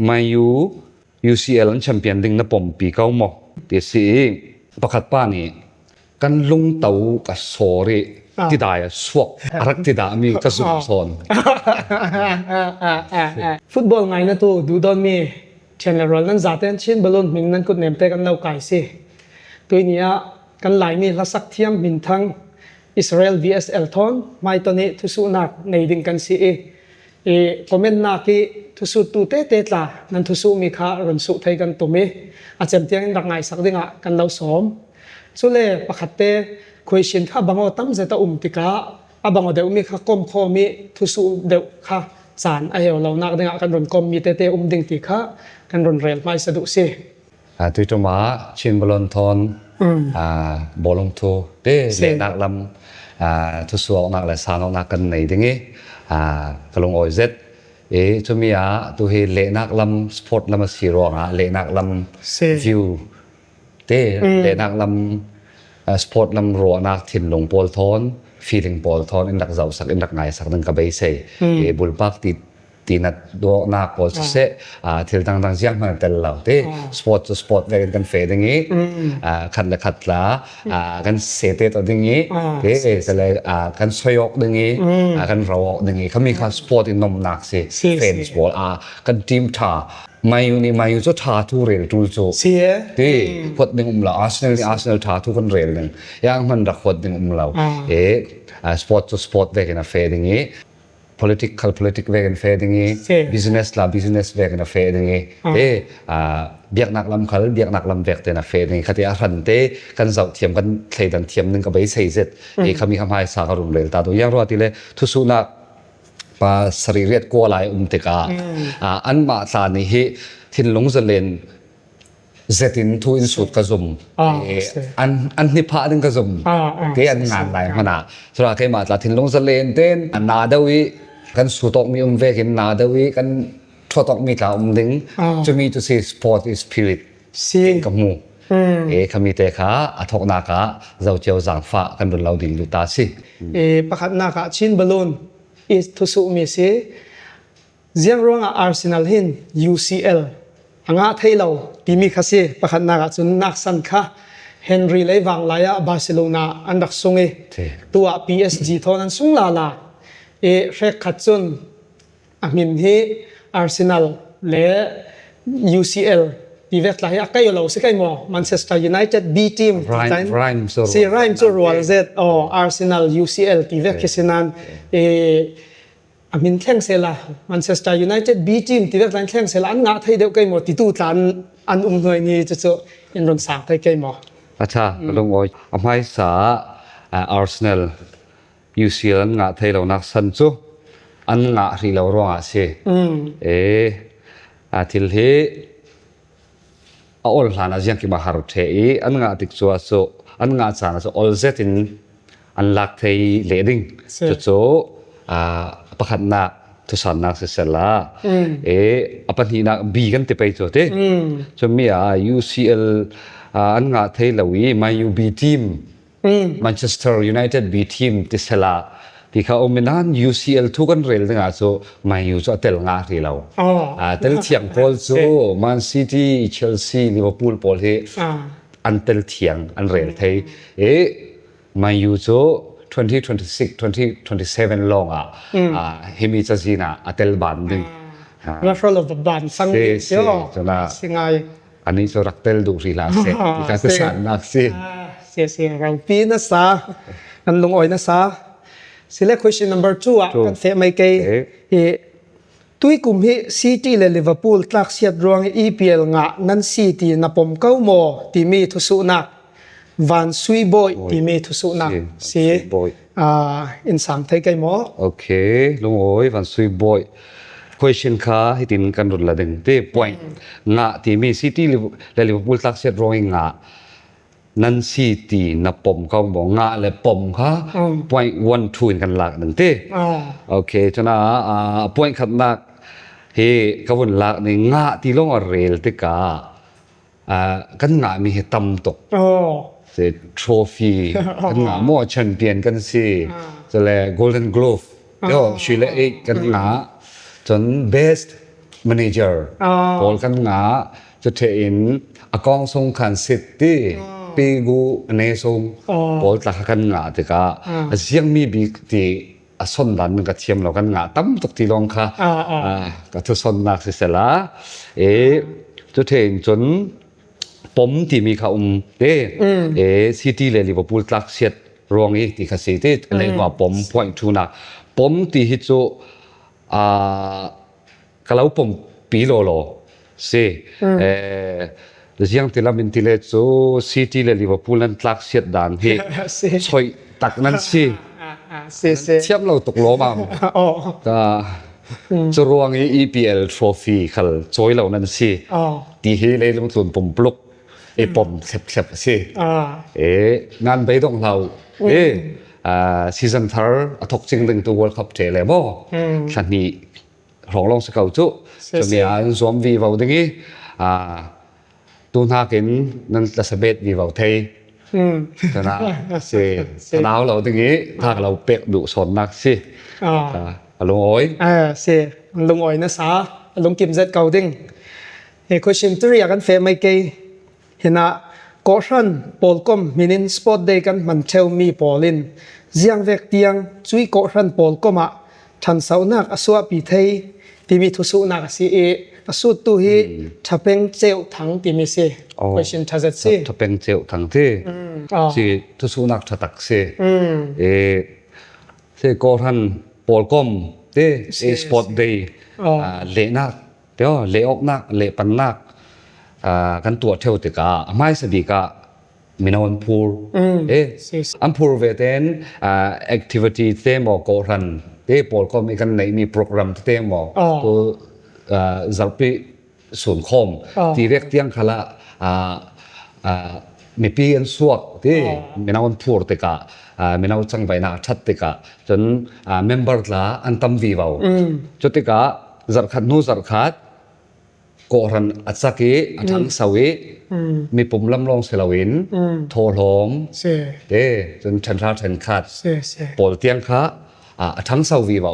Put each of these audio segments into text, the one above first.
มาอยู่ UCL แชมเปี้ยนลิงนะปมปีเก้าหมอที่สิประคัดป้านี่กันลุงเต๋ากะสอรีที่ได้สวกรักที่ได้มีกระสุนสอนฟุตบอลไงนะตัวดูดอนมีเช่นเรานั้นจัดเต็มชิ้นบอลลูนมินนั้นก็เนมเตกันเล่าไก่สิตัวนี้กันหลายมีลักษณะเทียมมินทั้งอิสราเอล vs เอลทอนไม่ตอนนี้ทุสุนักในดิ่งกันสิคอมเมนต์นักที่ทุสุตูเตตลานั้นทุสุมีค่ารันสุไทยกันตัวมีอาจจะเตียงรักไงสักดิ่งกันเล่าสอมสุเล่ประคัตเตคุยชินข้าบางอตั้มเจตติกาบางอเดวมีข้าก้มข้อมีทุสุเดวข้าสารเหวเรานักดิ่งกันรันก้มมีเตดิ่งติข้ากันรันเรียลไม่สะดุดสิตุยจมาชินบอลลอนทอนบอลลงโตเด้เล่นักลำทุสุออกนักและสารออกนักกันในดิ่งกลงโอเซตจะมีตัวเฮเล่นักลำสปอร์ตลำสีรองเล่นักลำวิวเต้เล่นักลำสปอร์ตลำรัวนักถิ่นลงบอลทอนฟีลิ่งบอลทอนอินดักเจ้าสักอินดักไงสักนึงกับใบเซ่บุลปักตีนัดดวงนักบอลเซ่ที่ต่างๆเสียงมันเตลเราเต้สปอร์ตสปอร์ตเวกันเฟดอย่างนี้ขัดละขัดละกันเสเตตัวอย่างนี้เต้จะเลยกันสยกอย่างนี้กันเราอย่างนี้เขามีการสปอร์ตอินนมนักเซ่เฟนสปอร์ตกันทีมท่ามาอยู่นี่มาอยู่จะท่าทุเรศทุลโจที่พอดหนึ่งเราอาร์เซนอลท่าทุกันเรศหนึ่งยังมันรักพอดหนึ่งเราสปอร์ตสปอร์ตเวกันเฟดอย่างนี้political vegan fair dingi business vegan fair dingi biak nak lam khal biak nak lam vek te na fair dingi khati a ran te kan zau thiam kan thleidan thiam ning ka bai sei zet khami khamai sa ka rum lel ta do yang ro ti le thu su na pa saririat ko lai te ka an ma tla ni hi thin lung zalen zetin thu in sut ka zum an ni pha ding ka zum ke an ngan lai mana sura ke ma tla thin lung zalen ten an na dawi kan sutok mi vekin na dawi kan thotok mi ta ding to me to say sport is spirit sing kamu khami te kha athok na ka zau cheu jang fa kan dun lau ding lu ta si pakhat na ka chin balloon is to su mi se jiang ronga Arsenal hin UCL anga thailo timi khase pakhat na ka chun nak san kha Henry lewang laya Barcelona andak sunge tua PSG thonan sung la rek khatchun amin hi Arsenal le UCL divek la ya kayo lo se kai mo Manchester United B team rhyme so roll z Arsenal UCL divek kisenan amin thleng sela Manchester United B team divek lan thleng sela an nga thai deu kai mo ti tu tlan an hnoi ni chu in ron sang thai kai mo acha long oi amhai sa Arsenal UCL nga thai lo nak san chu an nga ri lo ronga se thil he all hlana jiang ki ma har the an nga tik chu so an nga chana so all set in an lak thei le ding chu pakhat na tu san nak se sela apan hi na bi kan te pai chu te chu mi UCL an nga thei lawi my UB team Manchester United B team tisela tika omenan UCL thu kan rel nga so mayu so tel nga ri lo tel thiang pol so Man City Chelsea Liverpool pol he an tel thiang an rel thei mayu so 2026 2027 long hemi chazina atel ban ding referral of the ban sang singai ani so raktel du ri la se tika se san nak se sia rau pi na sa an lung oi na sa select question number 2 kan the mai kai tui kum hi City le Liverpool tlak siat ruang EPL nga nan City na pom kau mo ti mi thu su na Van Sui Boy ti mi thu su na si in sang thai kai mo okay lung oi Van Sui Boy question kha hitin kan rul la ding te point nga ti mi City le Liverpool tlak siat ruang nga nan City na pom kau mo nga le pom kha point 1 2 kan lak nang te okay chana point khat nak he kawun lak ni nga ti long a rel te ka kan nga mi he tam tok se trophy kan nga mo champion kan si so le golden glove yo shile kan nga chon best manager บอลกันงาจะเทอินอากองทรงขันสิทธิ์ปีกูในทรงบอลตะกันงาติกาเสียงมีบีที่สนดันกับเทียมเรากันงาตั้มตกที่ลงค่ะก็ทุกสนนักเสียละจะเทอินจนผมที่มีข่าวซิตี้เลยลิเวอร์พูลตักเสียดรวงอีกที่คาสิตี้เลยว่าผมพอยทูนักผมที่ฮิตโซก็แล้วผมปีโลสิเรื่องที่เราเป็นที่เล่นโซซิตี้เลยลิเวอร์พูลนั้นตักเสียดดันที่ช่วยตักนั้นสิเทียบเราตกลงมาก็จะรวงอี EPL Trophy คัลช่วยเรานั้นสิที่ให้เลยลงทุนผมปลุกผมเข็บสิงานไปต้องเราซีซั่นทาร์ทกจริงดึงตัว World Cup เจเลยบ่ฉันนี่ร้องลงสเกลจุจะมีอันสวมวีวาวดึงอีตูนหากินนั่นจะเสบ็ดวีวาวไทยชนะสิชนะเราดึงอีถ้าเราเป็กดุสนนักสิลุงอ้อยสิลุงอ้อยนะสาลุงกิมเซตเก่าดึงquestion 3กันเฟไม่เกยเห็นนะก่อชันปอลคอมมินินสปอร์ตเดย์กันมันเชลมีปอลินเจียงเวกเตียงช่วยก่อชันปอลคอมอ่ะทันเสานักอสวปีไทยที่มีทุสุนักสิอสุตุฮีทับเป็นเจ้าทั้งที่มีสิ question ทัศน์สิทับเป็นเจ้าทั้งที่สิทุสุนักทักสิสิก่อชันปอลคอมเดย์สปอร์ตเดย์เละนักเดี๋ยวเละออกนักเละปันนักกันตัวเท่าติกาไม่สดีกามินาวันพูลอันพูลเวทนactivity เต็มบอกก่อนปอลก็มีกันในมีโปรแกรมเต็มบอกตัวจับไปส่วนคอมที่เรียกเตียงขละมีปีอันสวกที่มินาวันพูลติกามินาวันจังไปนาชัดติกาจนเมมเบอร์ละอันตั้มวีวาวจุดติกาจับขัดนู้จับขัดก่อนอัศกีทั้งสวีมีปุ่มลำลองเสลวินโทรหอมจนชันชาชันขาดปวดเตียงขาทั้งสวีเบา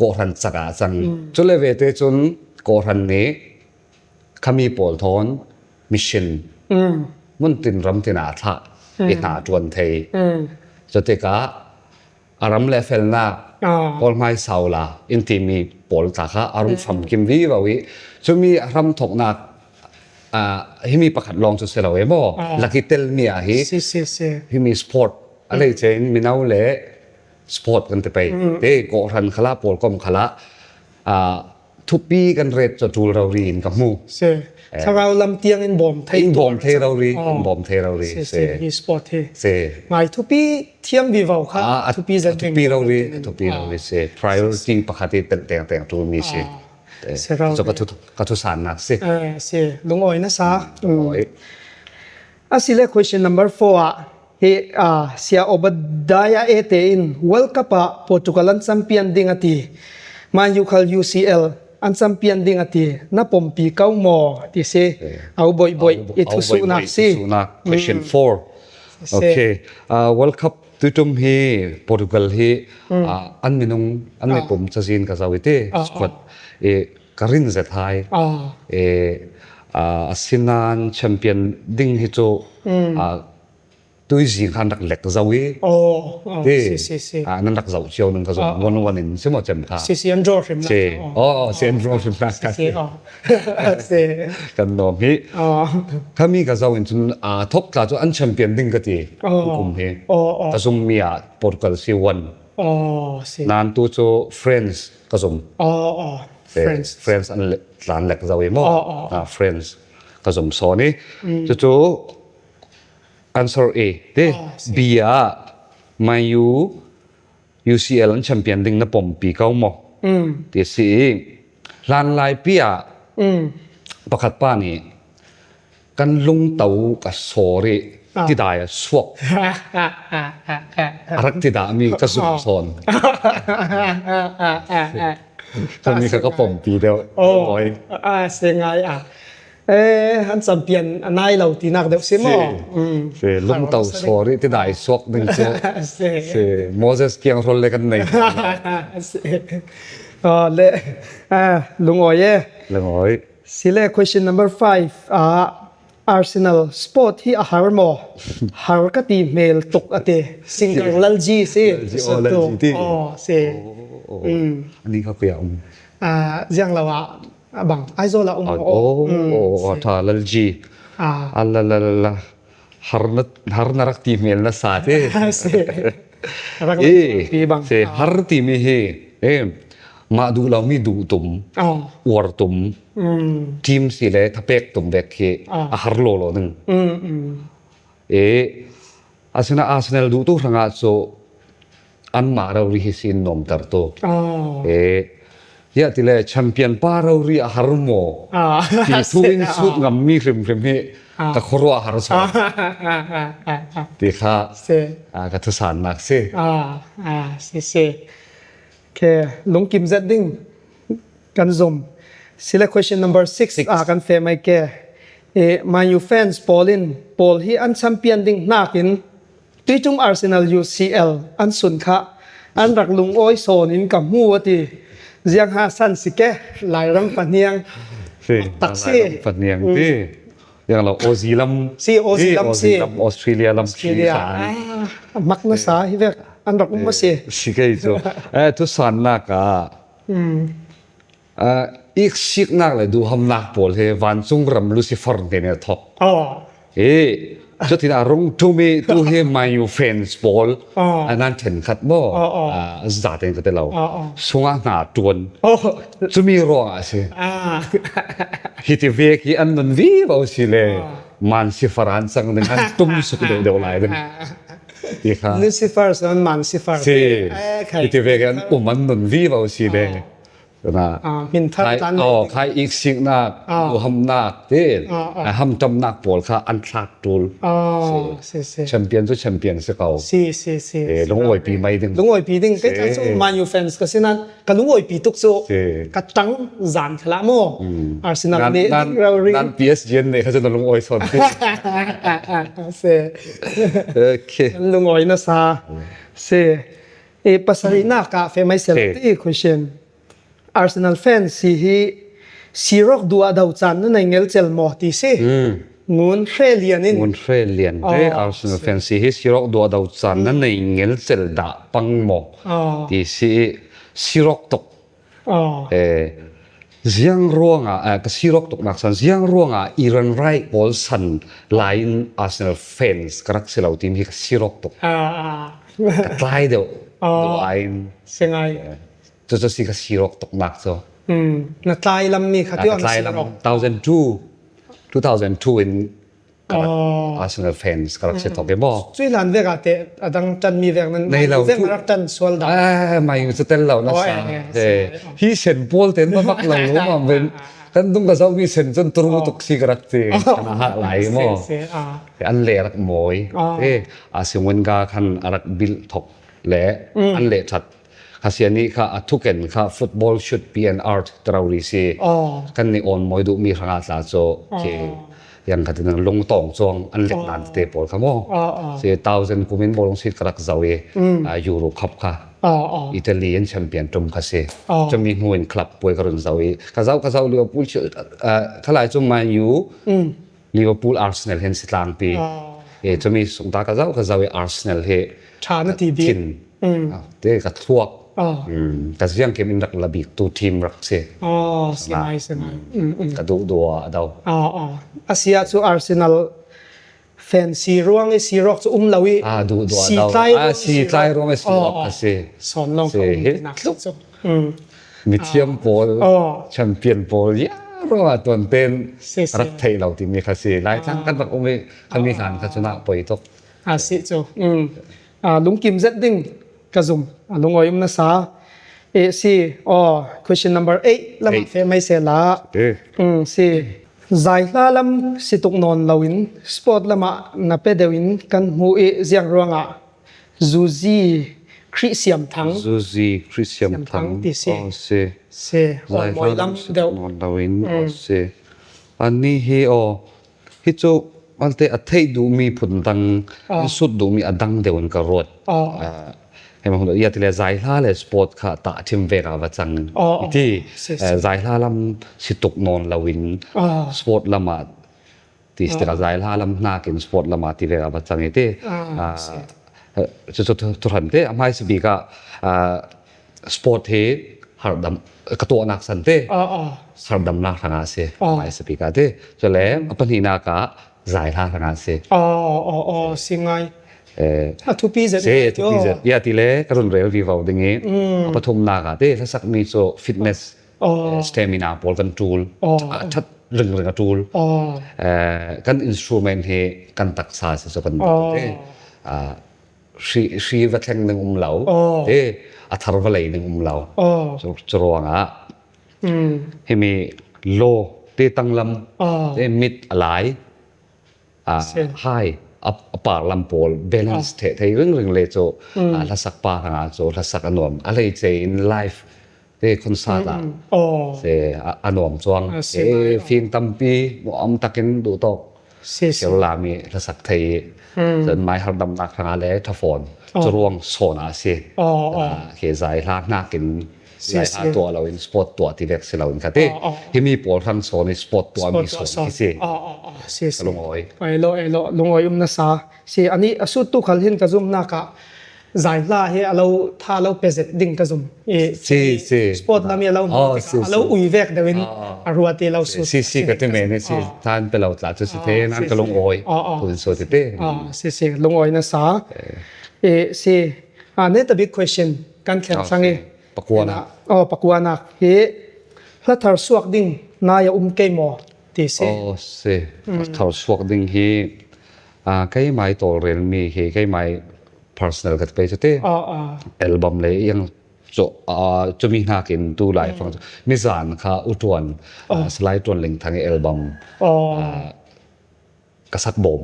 ก่อนสักอาจังจนเลยเวทจนก่อนนี้ขามีปวดท้องมิชชั่นมันตินรำตินาท่าหาจวนเทจนติกาอารมณ์เลเฟลน่าพอไม่เศร้าละอินที่มีปอลตาค่ะอารมณ์ฟังกิมวีว่าวิจะมีอารมณ์ถกนักที่มีประคัดลองจุดเสลาเอโบลักกิเตลมีอะที่มีสปอร์ตอะไรเช่นมีน่าเล่สปอร์ตกันไปเด็กก่อนขละปอลก็มขละทุบปีกันเรทจะดูเราเรียนกับมูถ้าเราลำเตียงอินบอมเทเราเรียนบอมเทเราเรียนมีสปอร์ตเทหมายทุบปีเทียมวีวาวค่ะทุบปีเราเรียนpriority ปกติแต่งตัวมีจะกระทุสานนักลุงอ้อยนะซะสิเล question number 4เสียอบดายาเตอิน World Cup โปรตุเกสแชมเปี้ยนดิ่งอตีมายูคัล UCL อันแชมเปี้ยนดิ่งอตีนับผมปีเก้าหมอที่เสเอาบ่อยๆทุสุนักสิ question 4 okay World Cup ตุ่มฮีโปรตุเกสฮีอันมีนงอันมีผมจะซินกับสวิตสควอตการินเซทไฮสินันแชมเปี้ยนดิ่งฮิโจตัวจริงขันดักเล็กจะวิ่งนั่นดักจะเชียวนึงก็จะวันนึงใช่ไหมจำค่ะซีอันโจชิมนะซีอันโจชิมนะกันน้องพี่ถ้ามีก็จะวิ่งจนท็อปคลาสอันแชมเปี้ยนดิ่งก็ตีกุมพี่ก็จะมีโปรตุเกสซีวันนั่นตัวโจเฟรนด์ก็จะFriends อันหลานเล็กจะวิ่งมั้งFriends ก็จะสอนนี่จะ answer A เด้ B มาอยู่ UCL แชมเปี้ยนดิ่งนับผมปีเก้าหมอที่สี่หลานลายปีประคัดป้านี่กันลุงเต๋ากับสอรีที่ได้สวกรักที่ได้มีกระสุนสอนตอนนี้ก็ผมปีเดียวเสียงไงฮันสัมเปียนนายเราตีนักเดียวใช่ไหมลุงเต่าสอรี่ที่ได้สวกหนึ่งเจ้าโมเสสเกียงทนเลยกันไหน le lung oi ye เรื่องอ้อย sile question number 5 Arsenal sport hi a har mo har ka ti mail tuk ate singer lalji se Lalji ti. se อันนี้เขาเปรียบ jiang lawa bang aizo la โอ้ทาลัลจีอัลลาhar narak ti mel na sa te se rak pi bang se har ti mi he ma du law mi du tum war tum team si le thapek tum bek he a har loนึงArsenal du tu ranga so an ma raw ri hisin nom tar to ya tile champion pa raw ri a har mo ti tuin sut ngam mi rim he ka khoro a har so ti kha se ka thu san nak se se ke lung kim zat ding kan zom sila question number 6 kan fe mai ke Man U fans Paul hi an champion ding nakin tuitung Arsenal UCL an sun kha an rak lung oi son in kam hu ati jiang ha san sike lai ram paniang tak se paniang ti yang lo Aussie lam si Australia lam mak na sa hi vek an rak ma se sikei so tu san na ka ik sik nak le du ham nak pol he van chung ram Lucifer ne ne thok cho tin a rong tu me tu he my fans pol anan then khat mo za ten ka te lo sunga na tuan chu mi ro a se hiti ve ki an non vi ba si le man si faran sang ne han tum su de lai den ti kha Lucifer son man Lucifer hiti ve kan man non vi ba si le na min that tan khai ik sik na du ham nak te ham tam nak pol kha an thak tul se champion to champion se kau si long oi pi mai ding lung oi pi ding ke chu Man U fans ka sinan ka lung oi pi tuk chu ka tang zan thla mo Arsenal ne nan PSG ne kha chu long oi son se okay lung oi na sa se pasarina ka fe mai sel ti question Arsenal fans hi sirok dua dau chan na ngel chel mo ti se ngun Australian Arsenal fans hi sirok dua dau chan na ngel chel da pang mo ti si sirok tok ziang ruanga ka sirok tok nak san ziang ruanga Iran Rai Paul San line Arsenal fans karak silau team hi ka sirok tok ka tlai deu ain sengaiจะสิกสตกหนักซะna tlai lam mi khatio na tlai lam 2002 in Arsenal fans ก็สิตกบ่ช่วยหลานเวกาเตดังจันมีเวกนั้นเวกรักจันสวลดาไม่สเตลเรานะซะฮีเซนโพลเต็นบ่มักเราบ่เป็นกันต้องก็มีเซนจนตรูตกสิกรักเตนะฮะหลายบ่อันเลรักมอยอาสิวนกาคันรักบิลทกและอันเลชัดKasiani ka atuken ka football should be an art trawri si kan ni on moi du mi ranga tla cho ke yang ka tin long tong chong an lek nan te pol khamo se 1000 kumin bolong sit karak zawe Euro Cup ka Italian champion tum ka se chami huin club poi karon zawe ka zau Liverpool khalai chu Man U Liverpool Arsenal hen sitlang pi chami sungta ka zawe Arsenal he chana ti bi te ka thuak ka siang kem in rak labi tu team rak se sengai ka du daw asia chu Arsenal fan si ruang si rock chu lawi du daw si tlai ruang si rock ka se son long ko nak chu Mithiam Paul champion Paul ya ro ton ten rak thei lau ti mi kha se lai thang kan bak ome kan mi han ka chuna poi tok si chu lung kim zat ding kazum alungoi na sa si question number 8 lam fe mai se la si zai la lam situk non lawin sport lama na pedewin kan mu jiang ronga zuzi Christian thang ti se moi lam deu non lawin se ani hi hi chu alte athei du mi phun dang sut du mi adang deun ka rot ให้มันอยากที่จะใจล่าเลยสปอร์ตค่ะตะทิมเวกาวัจังที่ใจล่าลำสิตุกนอนลาวินสปอร์ตละมาที่สกัดใจล่าลำนากินสปอร์ตละมาที่เวกาวัจังที่จะทุกท่านที่อำไพสบีก็สปอร์ตที่หาดำกระตัวนักสันที่หาดำนักทางอาเซียอำไพสบีก็ที่จะแล้วปัญหาหน้าก็ใจล่าทางอาเซียสิงไงทุกปีจะทุกปีจะยาที่เล่กระตุ้นเร็ววิวดึงเงี้ยปฐมนาก็ที่ถ้าสักมีโซฟิตเนสสเตมินาบอลกันทูลชัดเรื่องกันทูลกันอินสตรูเมนต์ที่กันตักษาสิสักกันที่ชีวัดแห่งหนึ่งเหล่าที่อัฐรวลัยหนึ่งเหล่าจรวงให้มีโลที่ตั้งลำที่มิดอะไรไฮปากลำโพลเบลนส์เทที่เรื่องเลยโจรัศปาหาโจรัศกอนอมอะไรเจนไลฟ์ที่คอนเสิร์ตเจอนอมจวงฟิล์มตั้มปีอมตะกินดูตกเสียลามีรัศไทยจนไม่หัดดำนักทางอะไรทัฟฟอนจรวงโซนอาเซียเขยใจลากนักกินหลายตัวเราอินสปอร์ตตัวที่เล็กเราอินคดีที่มีโปรทั้งโซนสปอร์ตตัวมีโซนที่เสียลงอ้อยลงอ้อยนัสาเสียอันนี้สุดทุกขันหินกระซุ่มนักใจล่าเฮเราถ้าเราเปซดิ้งกระซุ่มสปอร์ตเรามีเราอุยเวกเดวินรัวที่เราสุดก็ที่เมนสิท่านเป็นเราหลักจุดสุดท้ายนั่นก็ลงอ้อยคุณสุดที่เต้เสียลงอ้อยนัสาเสียนี่แต่ big question การแข่งขันปักวานะปักวานะเฮ้แล้วทาร์สวกดิ้งนายเกมอที่เสียทาร์สวกดิ้งเฮ้ใครไม่ตัวเรียนมีเฮ้ใครไม่ personal กันไปจุดที่อัลบั้มเลยยังจะมีนักกินดูหลายฟังมิสานค่ะอุทวนสไลด์ตัวลิงทางอัลบั้มกษัตริย์บอม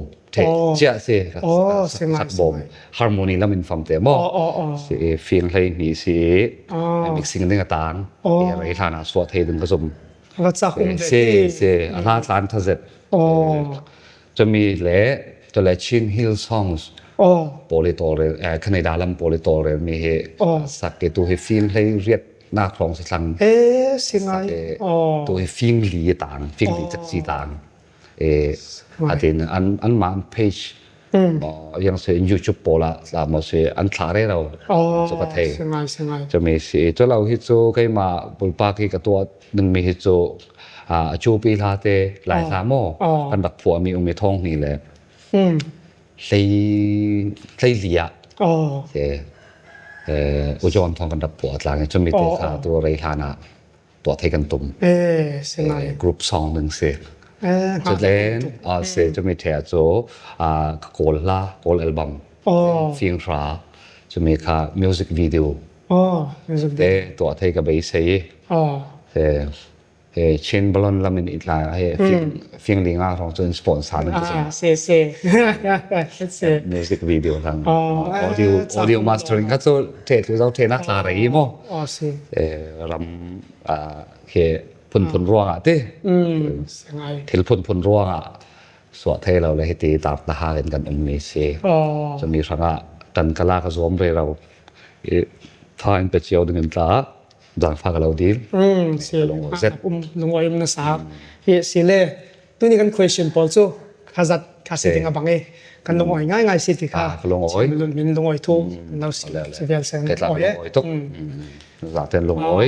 เจ้าเสียกษัตริย์บอมฮาร์โมนีแล้วมันฟังเต็มเสียฟิลเลยมีเสียมิกซิ่งดึงต่างอะไรทานาสวดเฮดึงก็สมเสียอาราตานทัศน์จะมีเล่ตัวเล่ชินฮิลซองส์โปลิโตเรคเนดาลัมโปลิโตเรมีเฮสักเกตัวเฮฟิลเลยเรียดหน้าคลองสังสิไงตัวเฮฟิลลีต่างฟิลลีจักจีต่างอาทิตย์อันมาเพจยังเสียยูทูบโปล่ะมาเสียอันทาร์เรเราจะประเทศจะมีเสียจะเราฮิตโซใครมาบุลปากีกับตัวหนึ่งมีฮิตโซจูปีลาเตหลายสามโมกันบักผัวมีองค์มีทองนี่แหละใช่เลียอุจจรทองกันดับผัวหลังจะมีเตะตัวไรฮานะตัวเทกันตุ่มกรุ๊ปซองหนึ่งเสียจุดเล่นเสียจะมีแถวโจโกลอัลบั้มฟิล์มฟ้าจะมีค่ะมิวสิกวิดีโอเตะตัวเทกับเบสเซ่เช่นบอลลามินอิตลาฟิล์มลิงก์ของจนสปอนเซอร์นั่นเซ่มิวสิกวิดีโอทางออดิโอมาสเตอร์ริงก็จะเทเราเทนักลาอะไรมั้งรำพนร่วงเต้เทลพนร่วงสวดเทเราเลยให้ตีตามตาหากันมีเสียจะมีสังกัดตันกลากระสวมเราถ้าอินเป็ดเชียวดึงตาดังฟ้ากับเราดีเสียลงอ้อยนัสาเฮ้เสียเลยตัวนี้กัน question พอจูข้าสิติงกับบังกันลงอ้อยง่ายสิติค่ะลงอ้อยลงอ้อยทุ่งเราเสียเวลเซนอ้อยทุกจากเต็นลงอ้อย